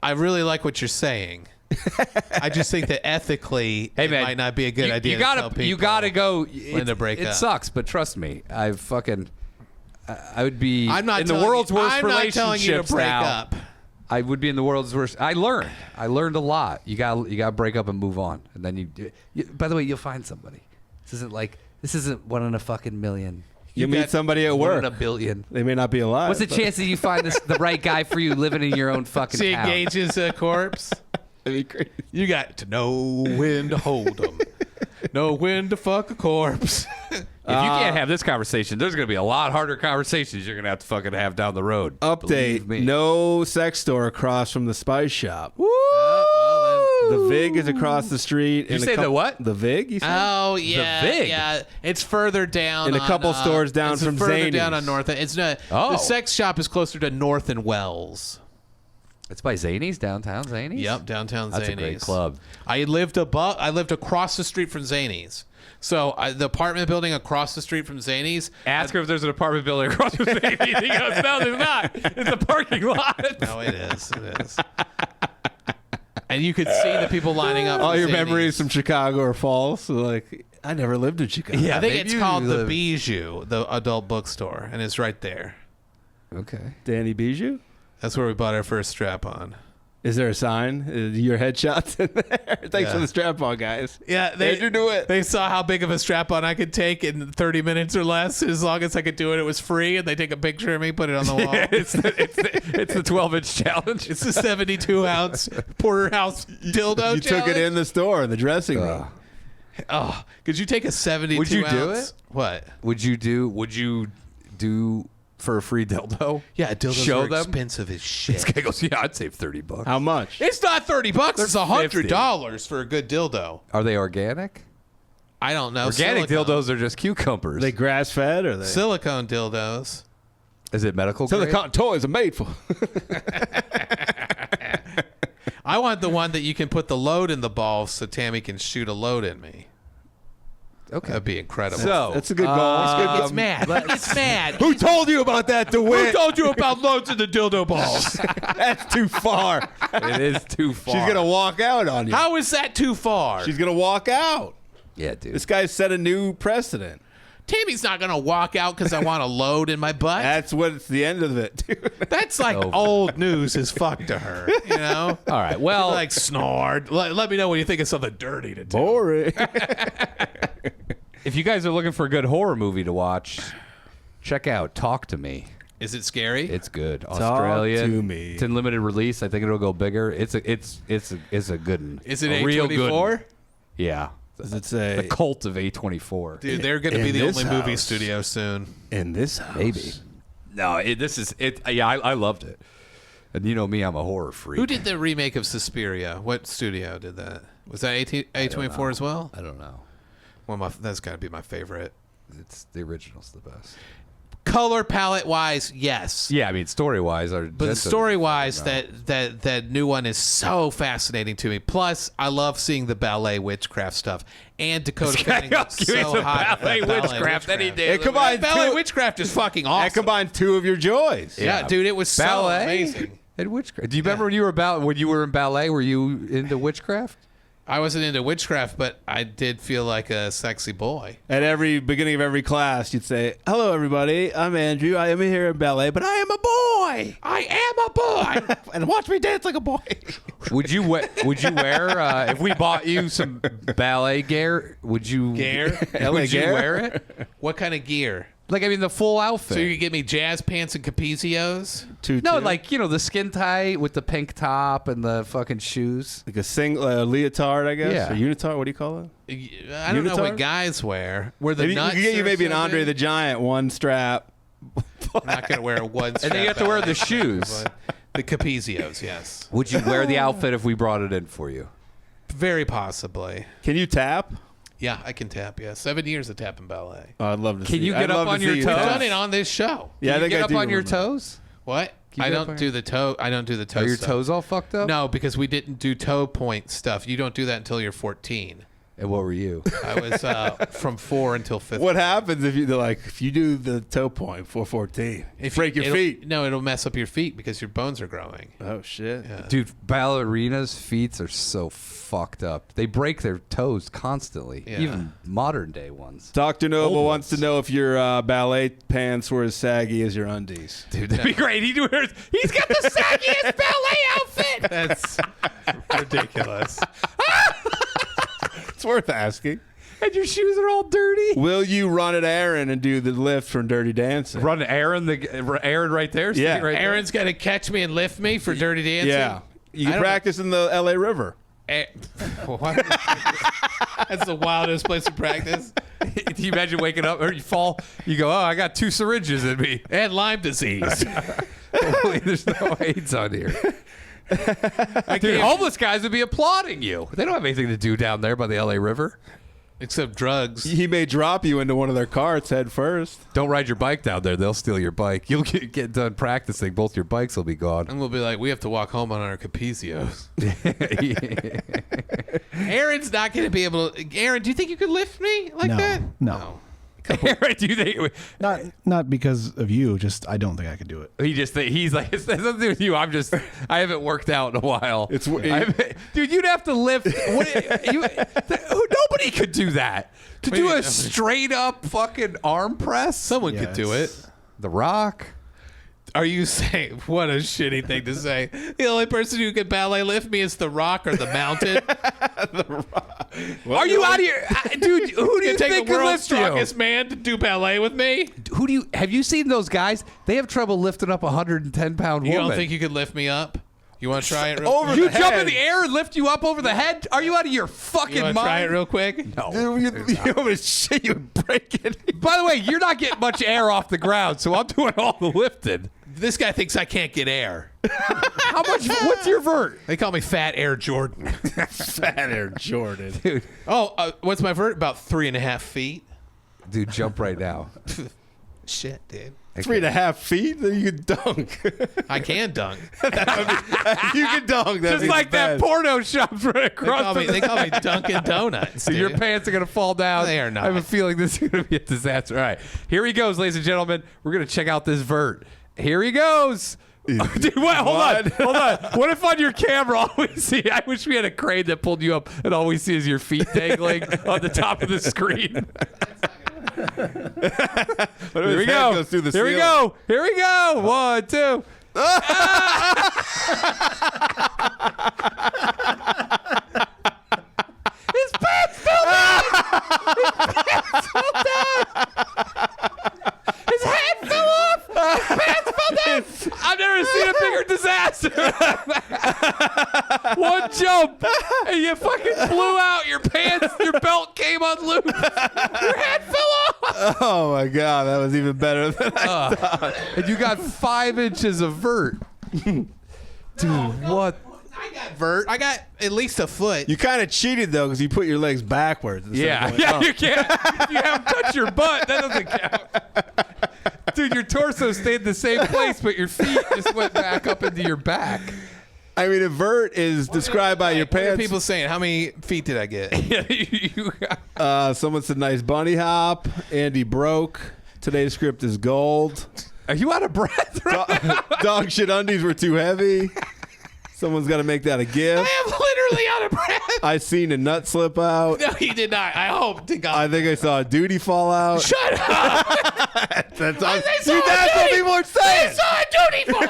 I really like what you're saying. I just think that ethically, it might not be a good idea. You gotta go. When to break up. It sucks, but trust me, I would be I'm not in the world's worst I'm not telling you to relationships break now. up. I would be in the world's worst. I learned a lot. You got to break up and move on, and then you. By the way, you'll find somebody. This isn't one in a fucking million. You meet somebody at work. 1 in a billion. They may not be alive. What's the chance that you find the right guy for you living in your own fucking She town? engages a corpse. That'd be crazy. You got to know when to hold them. Know when to fuck a corpse. If you can't have this conversation, there's going to be a lot harder conversations you're going to have to fucking have down the road. Update: no sex store across from the Spice Shop. Woo! The Vig is across the street. Did you say the what? The Vig? You said? Oh yeah, The Vig. yeah. It's further down. In a couple stores down it's from further Zanies. down on North. It's not. Oh. The sex shop is closer to North and Wells. It's by Zanies, downtown Zanies? Yep, downtown Zanies. That's a great club. I lived across the street from Zanies. So the apartment building across the street from Zanies. Ask her if there's an apartment building across the street. He goes, no, there's not. It's a parking lot. No, it is. It is. And you could see the people lining up. All for your Zanies. memories from Chicago are false. So like, I never lived in Chicago. Yeah, I think maybe it's you called the live- Bijou, the adult bookstore, and it's right there. Okay. Danny Bijou? That's where we bought our first strap-on. Is there a sign? Your headshots in there? Thanks for Yeah. the strap-on, guys. Yeah, Andrew, do it. They saw how big of a strap-on I could take in 30 minutes or less. As long as I could do it, it was free, and they take a picture of me, put it on the wall. It's the 12-inch challenge. It's a 72-ounce porterhouse dildo. You took it in the store, in the dressing room. Oh, could you take a 72 Would you ounce? do it? What? Would you do for a free dildo? Yeah, dildos Show are them? expensive as shit. This guy goes, yeah, I'd save $30. How much? It's not $30. It's They're $100 for a good dildo. Are they organic? I don't know. Organic dildos are just cucumbers. Are they grass-fed or are they? Silicone dildos. Is it medical grade? Silicone toys are made for. I want the one that you can put the load in the balls so Tammy can shoot a load in me. Okay. That'd be incredible. So That's a good goal. It's good. It's mad. It's mad. Who told you about that, Who DeWitt? told you about loads in the dildo balls? That's too far. It is too far. She's going to walk out on you. How is that too far? She's going to walk out. Yeah, dude. This guy set a new precedent. Tammy's not going to walk out because I want a load in my butt. That's what's the end of it, dude. That's like Over. old news as fuck to her, you know? All right. Well, Like snored. Let me know when you think of something dirty to do. Boring. if you guys are looking for a good horror movie to watch, check out Talk to Me. Is it scary? It's good. Australian. to me. It's in limited release. I think it'll go bigger. It's a good one. Is it a real good one. A24? Yeah. Does it say The cult of A24. Dude, they're going to be In the this only movie house. studio soon. in this house? Maybe. No, this is it. Yeah, I loved it. And you know me, I'm a horror freak. Who did the remake of Suspiria? What studio did that? Was that A24 as well? I don't know. Well, that's got to be my favorite. It's the original's the best. Color palette wise, yes. Yeah, I mean story wise, But story wise, that new one is so fascinating to me. Plus, I love seeing the ballet witchcraft stuff. And Dakota Fanning looks so hot. ballet with that witchcraft any day. It combines Ballet two, witchcraft is fucking that awesome. combines two of your joys. Yeah, dude, it was so ballet amazing. and witchcraft. Do you remember when you were in ballet? Were you into witchcraft? I wasn't into witchcraft, but I did feel like a sexy boy. At every beginning of every class, you'd say, "Hello, everybody. I'm Andrew. I am here in ballet, but I am a boy. I am a boy. And watch me dance like a boy." Would you wear if we bought you some ballet gear? Would you Would you wear it? What kind of gear? Like I mean, the full outfit. So you could get me jazz pants and capizios? No, like the skin tight with the pink top and the fucking shoes. like a leotard, I guess. Yeah. Or unitard. What do you call it? I don't know what Unitard? guys wear. Where the Maybe we nuts could get you are maybe an so Andre big. the Giant one strap. I'm not going to wear a one strap. then you have to wear the ballet shoes. but The capizios, yes. Would you wear the outfit if we brought it in for you? Very possibly. Can you tap? Yeah, I can tap, yeah. 7 years of tapping ballet. Oh, I'd love to see. Can you I'd get up love to on see your you toes? I've tap. done it on this show. Yeah, I Can you think get I up do on your remember. toes? What? you I get up don't on do the toe. I don't do the toe Are your stuff. toes all fucked up? No, because we didn't do toe point stuff. You don't do that until you're 14. And what were you? I was from 4 until 5th. What happens if you do the toe point 414? Break your feet. No, it'll mess up your feet because your bones are growing. Oh shit, Dude, ballerinas' feet are so fucked up. They break their toes constantly, even modern day ones. Dr. Nova Old wants ones. to know if your ballet pants were as saggy as your undies. Dude, that'd be great. He's got the saggiest ballet outfit. That's ridiculous. It's worth asking. And your shoes are all dirty. Will you run at Aaron and do the lift from Dirty Dancing? Run Aaron right there. Yeah. Sitting right Aaron's got to catch me and lift me for Dirty Dancing. Yeah. You I can don't- practice in the LA River. What? That's the wildest place to practice. there. Can you imagine waking up or you fall? You go, oh, I got 2 syringes in me. And Lyme disease. Hopefully there's no AIDS on here. Dude, homeless guys would be applauding you. They don't have anything to do down there by the LA River. Except drugs. He may drop you into one of their carts head first. Don't ride your bike down there. They'll steal your bike. You'll get done practicing. Both your bikes will be gone. And we'll be like, we have to walk home on our Capizios. Aaron's not going to be able to. Aaron, do you think you could lift me like No, that? no. Aaron, do you think Not because of you. Just I don't think I could do it. he's like, it's nothing to do with you. I haven't worked out in a while. Dude, you'd have to lift. Nobody could do that. To do a straight up fucking arm press. Someone could do it. The Rock. Are you saying, what a shitty thing to say? The only person who could ballet lift me is The Rock or The Mountain. Are you out of here? Dude, who do you take think the could world's lift strongest you? man to do ballet with me? Have you seen those guys? They have trouble lifting up a 110-pound woman. You don't think you could lift me up? You want to try it real Over quick? You the jump head. in the air and lift you up over the head? Are you out of your fucking You want mind? to try it real quick? No. You know what shit you would break it. By the way, you're not getting much air off the ground, so I'm doing all the lifting. This guy thinks I can't get air. How much? What's your vert? They call me Fat Air Jordan. Fat Air Jordan. Dude, What's my vert? About 3.5 feet. jump right now. Shit, dude. 3.5 feet? Then you could dunk. I can dunk. You could dunk. Just like that porno shop right They across call me Dunkin' Donuts. Your dude. pants are going to fall down. They are not. I have a feeling this is going to be a disaster. All right. Here he goes, ladies and gentlemen. We're going to check out this vert. Here he goes. Dude, wait, hold on. What if on your camera all we see, I wish we had a crane that pulled you up and all we see is your feet dangling on the top of the screen. Here we go. Goes through the Here we ceiling. go. Here we go. 1, 2. His pants fell down. His pants fell down. His hat fell off. His pants fell down. I've never seen a bigger disaster. One jump and you fucking blew out your pants. Your belt came undloosed. Your hat fell off. Oh my god, that was even better than I thought. And you got 5 inches of vert. Dude, what? I got vert. I got at least a foot. You kind of cheated though because you put your legs backwards. instead of going up. You can't. If you haven't touched your butt, that doesn't count. Dude, your torso stayed in the same place, but your feet just went back up into your back. I mean, a vert is described by your What are pants. people saying? How many feet did I get? You got- Someone said nice bunny hop. Andy broke. Today's script is gold. Are you out of breath? Dog shit undies were too heavy. Someone's got to make that a I gift. am literally out of breath. I seen a nut slip out. No, you did not. I hope to God. I think I saw a duty fall out. Shut up. That's all. They See, saw a that's what duty. people are saying. Saw a duty fall.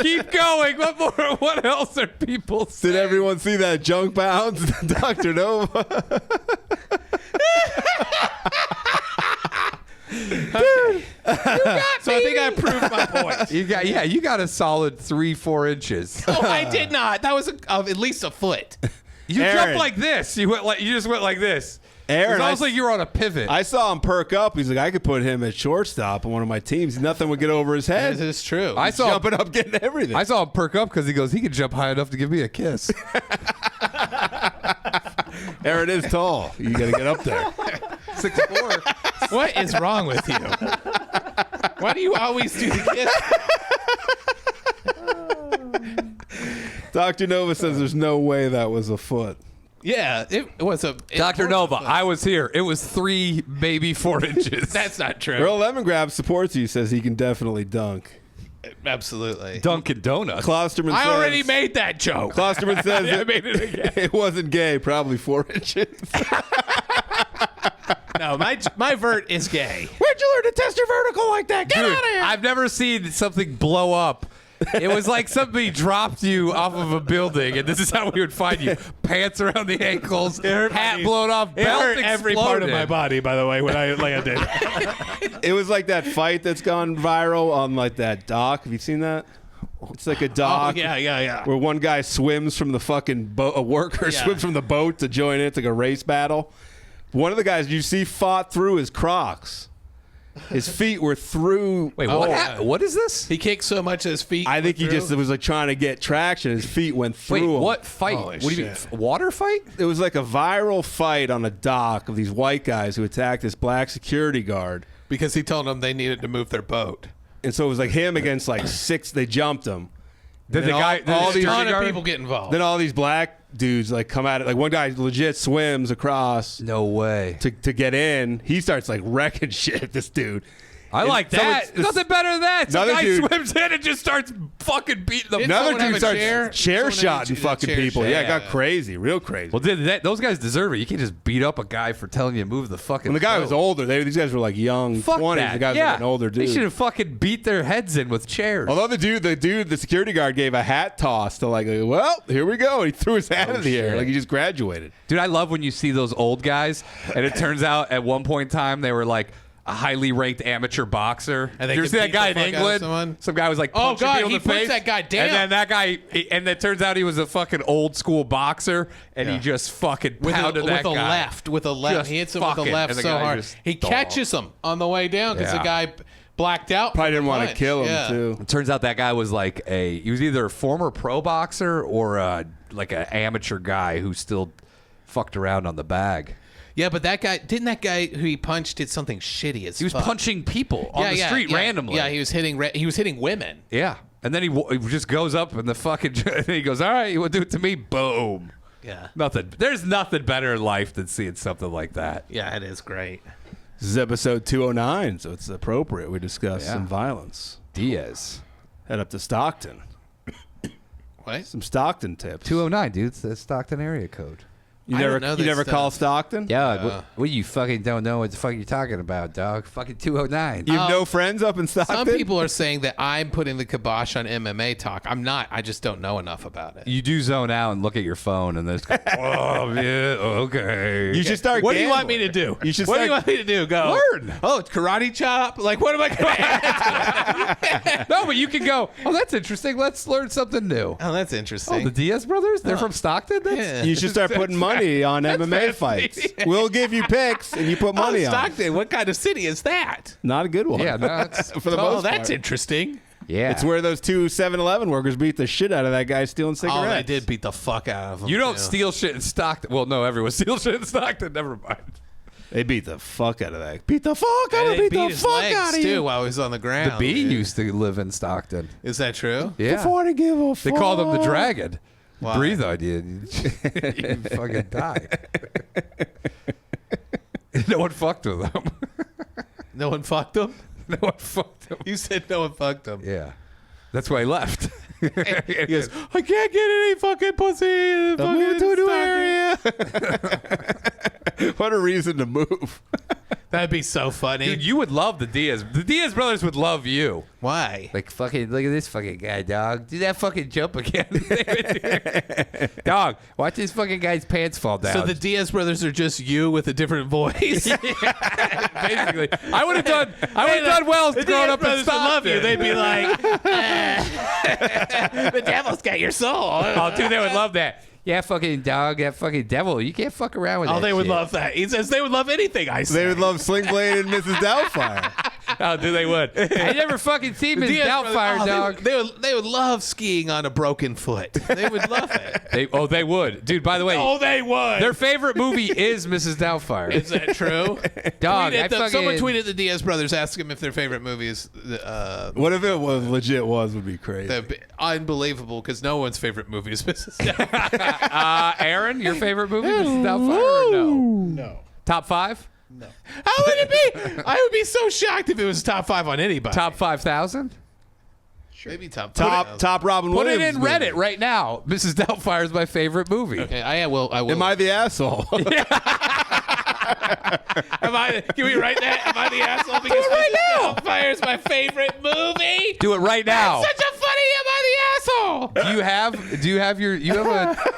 Keep going. What more? What else are people saying? Did everyone see that junk bounce, Dr. Nova? So I think I proved my point. You got a solid 3-4 inches. Oh, I did not. That was at least a foot. You Aaron. jumped like this. You just went like this. Aaron, It's almost like you were on a pivot. I saw him perk up. He's like, I could put him at shortstop on one of my teams. Nothing would get over his head. This is true. I saw Jumping up, getting everything. I saw him perk up because he goes, he could jump high enough to give me a kiss. Aaron is tall. You got to get up there. 6'4". What is wrong with you? Why do you always do the kiss? Dr. Nova says there's no way that was a foot. Yeah, it was a Dr. Nova, I was here. It was 3, maybe 4 inches. That's not true. Earl Lemongrab supports you. Says he can definitely dunk. Absolutely. Dunkin' Donuts. Klosterman I says, already made that joke. Klosterman says I made it again. it wasn't gay. Probably 4 inches. No, my vert is gay. Where'd you learn to test your vertical like that? Get Dude, out of here! I've never seen something blow up. It was like somebody dropped you off of a building, and this is how we would find you. Pants around the ankles, hat blown off, It belt hurt every part of my exploded. body, by the way, when I landed. It was like that fight that's gone viral on like that dock. Have you seen that? It's like a dock. Oh, yeah. Where one guy swims from the fucking boat, a worker Yeah. swims from the boat to join it. It's like a race battle. One of the guys you see fought through his Crocs. His feet were through. Wait, Oh, what? yeah. What is this? He kicked so much his feet. I think he went just through. was like trying to get traction. His feet went Wait, through him. what fight? Holy What do you mean? shit. Water fight? It was like a viral fight on a dock of these white guys who attacked this black security guard. because he told them they needed to move their boat. And so it was like him against like 6. They jumped him. Did the then guy? all A these ton of people get involved. Then all these black dudes like come at it. Like one guy legit swims across No way. to get in. He starts like wrecking shit. This dude. I And like that. someone- Nothing better than that. Some Another guy dude- swims in and just starts fucking beating them. Didn't Another someone have dude a starts chair? chair Someone shotting had a fucking chair people. shot. Yeah, it got Yeah. crazy, real crazy. Well, those guys deserve it. You can't just beat up a guy for telling you to move the fucking. When the guy boat. was older, these guys were like young, Fuck 20s. that. The guys yeah. were like an older dude. They should have fucking beat their heads in with chairs. Although the security guard gave a hat toss to like, well, here we go. He threw his hat in the air shit. like he just graduated. Dude, I love when you see those old guys, and it turns out at one point in time they were like a highly ranked amateur boxer. And they you ever could see that beat guy the in fuck out of England? someone? Some guy was like Oh, punching God, people in he the puts face. that guy down. And then that guy, and it turns out he was a fucking old school boxer, and he just fucking pounded that guy. With a left. Just He hits him with a fucking- left and the so guy hard. just- He catches him on the way down because Yeah. the guy blacked out. Probably from didn't the want to punch. kill him Yeah. too. It turns out that guy was like he was either a former pro boxer or like an amateur guy who still fucked around on the bag. Yeah, but that guy who he punched did something shitty as He was fuck. punching people on the street randomly. Yeah, he was hitting women. Yeah. And then he just goes up and the fucking and he goes, "All right, you want to do it to me?" Boom. Yeah. Nothing. There's nothing better in life than seeing something like that. Yeah, it is great. This is episode 209, so it's appropriate we discuss some violence. Diaz. Head up to Stockton. What? Some Stockton tips. 209, dude. It's the Stockton area code. You I don't never know you this never stuff. call Stockton? Dog, what you fucking don't know what the fuck you're talking about, dog. Fucking 209. You have no friends up in Stockton? Some people are saying that I'm putting the kibosh on MMA talk. I'm not. I just don't know enough about it. You do zone out and look at your phone and there's oh yeah, okay. You should start What do you want gambling. me to do? You should What do start- you want me to do? Go Learn. Oh, it's karate chop. Like, what am I going to No, but you can go, oh, that's interesting. Let's learn something new. Oh, that's Oh, interesting. the Diaz brothers? They're from Stockton? Yeah. You should start putting money on MMA fights. We'll give you picks and you put money on. Stockton. What kind of city is that? Not a good one. Yeah, no, it's, For the Oh, most that's part. interesting. yeah. It's where those two 7-Eleven workers beat the shit out of that guy stealing cigarettes. Oh, they did beat the fuck out of him. You don't too. steal shit in Stockton. Well, no, everyone steals shit in Stockton. Never mind. They beat the fuck out of that. Beat the fuck out And of they beat beat the his fuck legs out of too you. while he was on the ground. The Bee dude. used to live in Stockton. Is that true? Yeah. Before they give a fuck. They called him the Dragon. Why? Breathe on you. You fucking die. No one fucked with him. No one fucked him. No one fucked him. You said no one fucked him. Yeah. That's why he left. He goes, I can't get any fucking pussy in the I'm moving to a new Stockton." area. What a reason to move. That'd be so funny. Dude, you would love the Diaz. The Diaz brothers would love you. Why? Like, fucking, look at this fucking guy, dog. Do that fucking jump again. Dog, watch this fucking guy's pants fall down. So the Diaz brothers are just you with a different voice. Basically, I would have done well The growing Diaz up in brothers would love you. Stockton. They'd be like, the devil's got your soul. Oh, dude, they would love that. Yeah, fucking dog, that fucking devil. You can't fuck around with that Oh, they would shit. love that. He says they would love anything I say. They would love Sling Blade and Mrs. Doubtfire. Oh, dude, they would. I never fucking seen Miss Doubtfire, dog. They would love skiing on a broken foot. They would love it. They would. Dude, by the way. Oh, they would. Their favorite movie is Mrs. Doubtfire. Is that true? Dog, Someone tweeted the Diaz brothers, ask them if their favorite movie is... what if it was legit would be crazy. Unbelievable, because no one's favorite movie is Mrs. Doubtfire. Aaron, your favorite movie, Mrs. Doubtfire, or no? No. Top 5? No. How would it be? I would be so shocked if it was top 5 on anybody. Top 5,000? Maybe top Robin Put Williams it in movie. Reddit right now. Mrs. Doubtfire is my favorite movie. Okay, I will. Am I the asshole? Can we write that? Am I the asshole? Because right now. Doubtfire is my favorite movie. Do it right now. Such a funny. Am I the asshole? Do you have a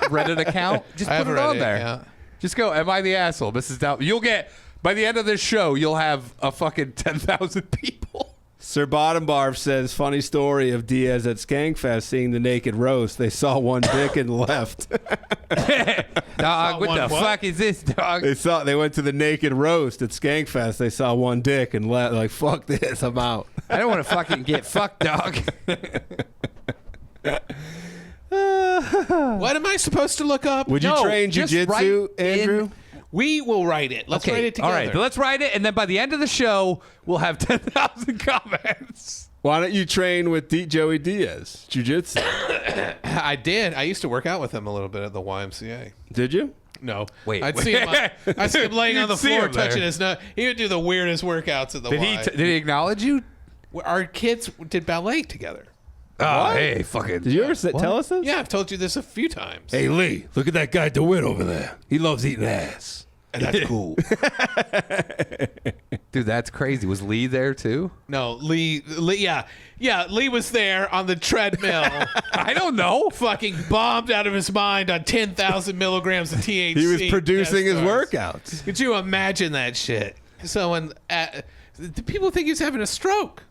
Reddit account? Just I put have it a on Reddit there. account. Just go, am I the asshole? Mrs. Doubtfire. You'll get, by the end of this show, you'll have a fucking 10,000 people. Sir Bottombarf says, funny story of Diaz at Skankfest seeing the naked roast. They saw one dick and left. Dog, what the fuck is this, dog? They went to the naked roast at Skankfest. They saw one dick and left. Like, fuck this, I'm out. I don't want to fucking get fucked, dog. What am I supposed to look up? Would you train just jiu-jitsu, write Andrew? We will write it. Let's write it together. All right, let's write it, and then by the end of the show, we'll have 10,000 comments. Why don't you train with Joey Diaz, jiu-jitsu? I did. I used to work out with him a little bit at the YMCA. Did you? No. Wait, I'd see him laying on the You'd see floor him there. touching his nose. He would do the weirdest workouts at the Y. Did he acknowledge you? Our kids did ballet together. Oh, hey, fucking. Did you ever tell us this? Yeah, I've told you this a few times. Hey, Lee, look at that guy DeWitt over there. He loves eating ass. And that's cool. Dude, that's crazy. Was Lee there too? No, Lee, yeah, Lee was there on the treadmill. I don't know. Fucking bombed out of his mind on 10,000 milligrams of THC. He was producing his Yes, workouts. Could you imagine that shit? The people think he's having a stroke.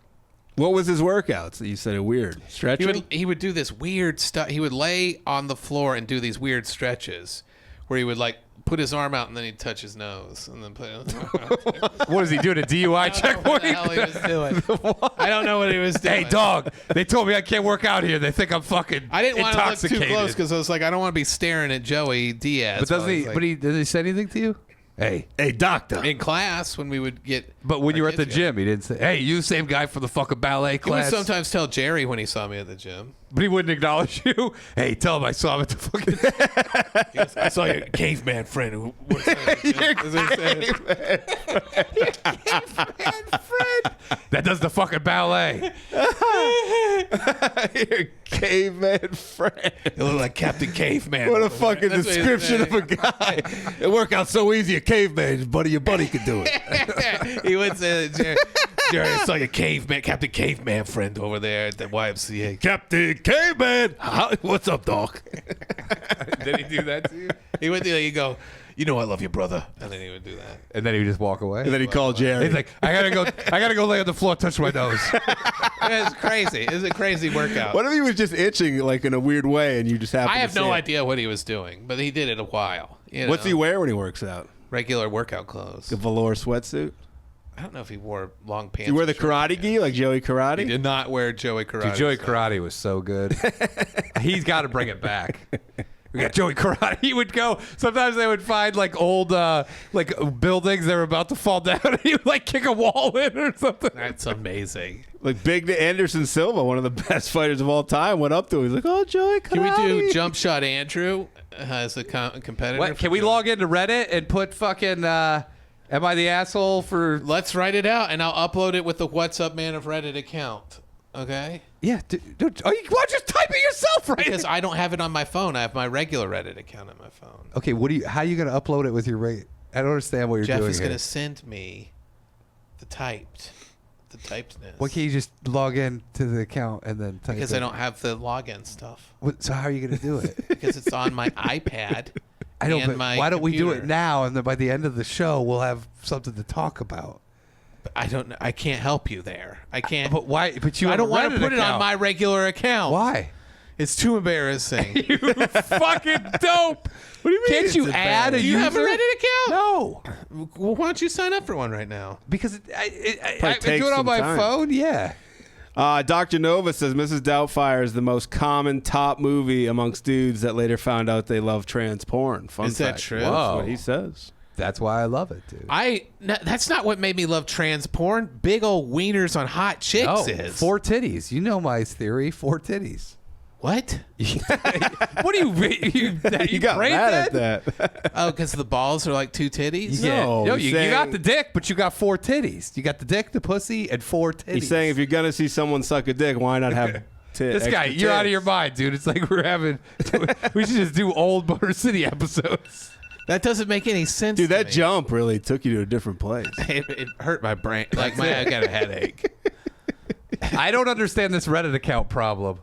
What was his workouts that you said are weird? Stretching? He would do this weird stuff. He would lay on the floor and do these weird stretches where he would like put his arm out and then he'd touch his nose and then put his arm out. What is he doing? A DUI checkpoint? What the hell he was doing. I don't know what he was doing. Hey, dog. They told me I can't work out here. They think I'm fucking I didn't want to look too intoxicated. close because I was like, I don't want to be staring at Joey Diaz. But doesn't while he? he's, like, But does he say anything to you? Hey, doctor. in class when we would get. but when you were at the kids together. gym, he didn't say, "Hey, you the same guy from the fucking ballet He would class." sometimes tell Jerry when he saw me at the gym. But he wouldn't acknowledge you. Hey, tell him I saw him at the fucking. He goes, I saw your caveman friend who works at the gym. That does the fucking ballet. Your caveman friend. You look like Captain Caveman. What a fucking That's what he description said. of a guy. It worked out so easy, a caveman, buddy. Your buddy could do it. He would say, Jerry, I saw your Captain Caveman friend over there at the YMCA. Captain Caveman. What's up, dog? Did he do that to you? He would do. You go, you know I love you, brother, and then he would do that. And then he would just walk away. And then he called Jerry. He's like, I gotta go lay on the floor, touch my nose. It's crazy. It's a crazy workout. What if he was just itching like in a weird way and you just happened I to have see no it? idea what he was doing, but he did it a while. You What's know, he wear when he works out? regular workout clothes. A velour sweatsuit? I don't know if he wore long pants. You wear the or short karate gi like Joey He Karate? did not wear Joey Karate. Dude, Joey stuff. Karate was so good. He's got to bring it back. We got Joey Karate. He would go. Sometimes they would find like old like buildings that were about to fall down, and he would like kick a wall in or something. That's amazing. Like Big Anderson Silva, one of the best fighters of all time, went up to him. He's like, "Oh, Joey Karate." Can we do Jump Shot Andrew as a competitor? What? Can we log into Reddit and put fucking? Am I the asshole for? Let's write it out, and I'll upload it with the What's Up Man of Reddit account. Okay? Yeah, dude. Oh, why don't you just type it yourself, right? Because I don't have it on my phone. I have my regular Redded account on my phone. Okay, how are you gonna upload it with your rate? I don't understand what you're Jeff doing is here. going to send me the typedness. Why can't you just log in to the account and then type Because it? I don't have the login stuff. So how are you gonna do it? Because it's on my iPad. I know, and but my why don't we do it computer. now, and then by the end of the show, we'll have something to talk about. But I don't know. I can't help you there. I can't. But why? But you. I have don't a want to Reddit put it on account. my regular account. Why? It's too embarrassing. You fucking dope. What do you mean? Can't you add a Do you have a user? Reddit account? No. Well, why don't you sign up for one right now? Because I Probably do takes it on some my time. phone. Yeah. Dr. Nova says Mrs. Doubtfire is the most common top movie amongst dudes that later found out they love trans porn. Fun Is that fact. true? That's Whoa. what he says. That's why I love it, dude. That's not what made me love trans porn. Big old wieners on hot chicks No, is. 4 titties. You know my theory. 4 titties. What? What do you got brain mad dead? at that. Oh, because the balls are like 2 titties? Yeah. No, No, he's you got saying- the dick, but you got 4 titties. You got the dick, the pussy, and 4 titties. He's saying if you're going to see someone suck a dick, why not have this guy, you're out of your mind, dude. It's like we should just do old Motor City episodes. That doesn't make any sense. Dude, to that me. jump really took you to a different place. It hurt my brain. Like I got a headache. I don't understand this Reddit account problem.